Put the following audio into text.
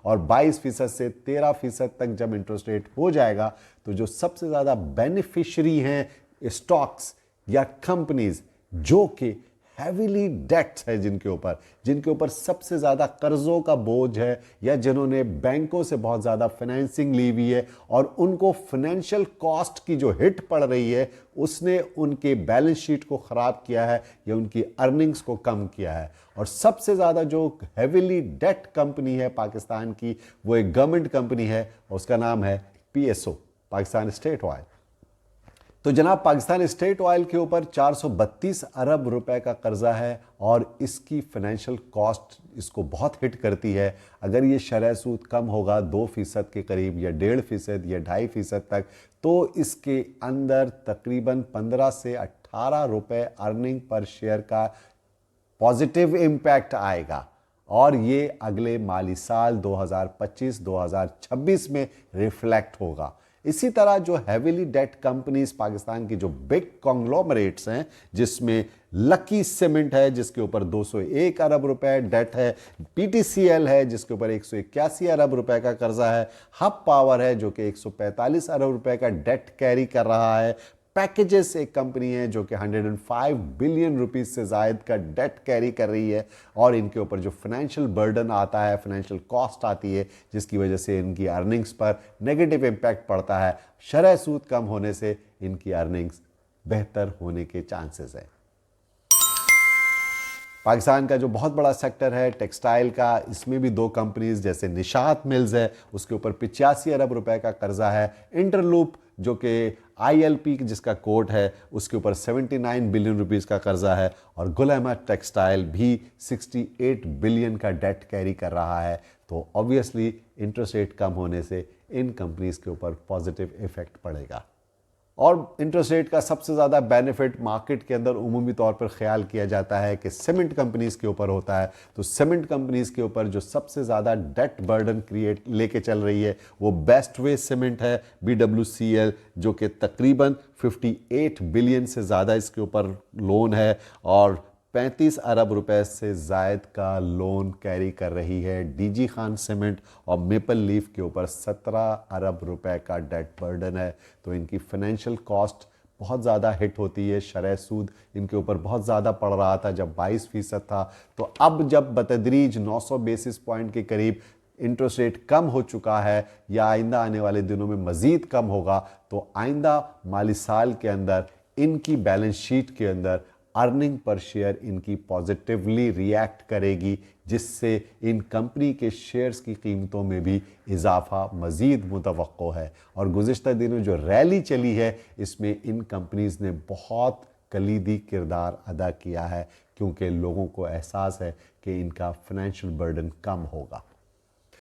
और 22% से 13% तक जब इंटरेस्ट रेट हो जाएगा तो जो सबसे ज़्यादा बेनिफिशियरी हैं स्टॉक्स या कंपनीज जो कि हैवीली डेट्स है, जिनके ऊपर सबसे ज़्यादा कर्ज़ों का बोझ है या जिन्होंने बैंकों से बहुत ज़्यादा फाइनेंसिंग ली हुई है और उनको फाइनेंशियल कॉस्ट की जो हिट पड़ रही है उसने उनके बैलेंस शीट को ख़राब किया है या उनकी अर्निंग्स को कम किया है। और सबसे ज़्यादा जो हैवीली डेट कंपनी है पाकिस्तान की, वो एक गवर्नमेंट कंपनी है, उसका नाम है PSO, पाकिस्तान स्टेट ऑयल। तो जनाब, पाकिस्तान स्टेट ऑयल के ऊपर 432 अरब रुपए का कर्जा है और इसकी फाइनेंशियल कॉस्ट इसको बहुत हिट करती है। अगर ये शरह सूद कम होगा 2% के करीब या 1.5% या 2.5% तक, तो इसके अंदर तकरीबन 15 से 18 रुपए अर्निंग पर शेयर का पॉजिटिव इम्पैक्ट आएगा और ये अगले माली साल 2025-2026 में रिफ्लेक्ट होगा। इसी तरह जो हैवीली डेट कंपनीज पाकिस्तान की जो बिग कॉन्ग्लोमरेट्स हैं, जिसमें लकी सीमेंट है जिसके ऊपर 201 अरब रुपए डेट है, PTCL है जिसके ऊपर 181 अरब रुपए का कर्जा है, हब पावर है जो कि 145 अरब रुपए का डेट कैरी कर रहा है, पैकेजेस एक कंपनी है जो कि 105 बिलियन रुपीस से ज़ायद का डेट कैरी कर रही है और इनके ऊपर जो फाइनेंशियल बर्डन आता है, फाइनेंशियल कॉस्ट आती है, जिसकी वजह से इनकी अर्निंग्स पर नेगेटिव इम्पैक्ट पड़ता है। शरह सूद कम होने से इनकी अर्निंग्स बेहतर होने के चांसेस हैं। पाकिस्तान का जो बहुत बड़ा सेक्टर है टेक्सटाइल का, इसमें भी दो कंपनीज जैसे निशात मिल्स है, उसके ऊपर 85 अरब रुपए का कर्जा है। इंटरलूप जो कि ILP जिसका कोड है उसके ऊपर 79 बिलियन रुपीस का कर्जा है और गुल अहमद टेक्सटाइल भी 68 बिलियन का डेट कैरी कर रहा है। तो ऑब्वियसली इंटरेस्ट रेट कम होने से इन कंपनीज के ऊपर पॉजिटिव इफेक्ट पड़ेगा। और इंटरेस्ट रेट का सबसे ज़्यादा बेनिफिट मार्केट के अंदर उमूमी तौर पर ख्याल किया जाता है कि सीमेंट कंपनीज़ के ऊपर होता है। तो सीमेंट कंपनीज़ के ऊपर जो सबसे ज़्यादा डेट बर्डन क्रिएट लेके चल रही है वो बेस्ट वे सीमेंट है, BWCL, जो कि तकरीबन 58 बिलियन से ज़्यादा इसके ऊपर लोन है और 35 अरब रुपए से ज़ायद का लोन कैरी कर रही है। DG खान सीमेंट और मेपल लीफ के ऊपर 17 अरब रुपए का डेट बर्डन है। तो इनकी फाइनेंशियल कॉस्ट बहुत ज़्यादा हिट होती है। शरह सूद इनके ऊपर बहुत ज़्यादा पड़ रहा था जब 22% था, तो अब जब बतदरीज 900 बेसिस पॉइंट के करीब इंटरेस्ट रेट कम हो चुका है या आइंदा आने वाले दिनों में मज़ीद कम होगा, तो आइंदा माली साल के अंदर इनकी बैलेंस शीट के अंदर अर्निंग पर शेयर इनकी पॉजिटिवली रिएक्ट करेगी, जिससे इन कंपनी के शेयर्स की कीमतों में भी इजाफा मज़ीद मुतवक्को है। और गुज़िश्ता दिनों जो रैली चली है इसमें इन कंपनीज़ ने बहुत कलीदी किरदार अदा किया है, क्योंकि लोगों को एहसास है कि इनका फाइनेंशियल बर्डन कम होगा।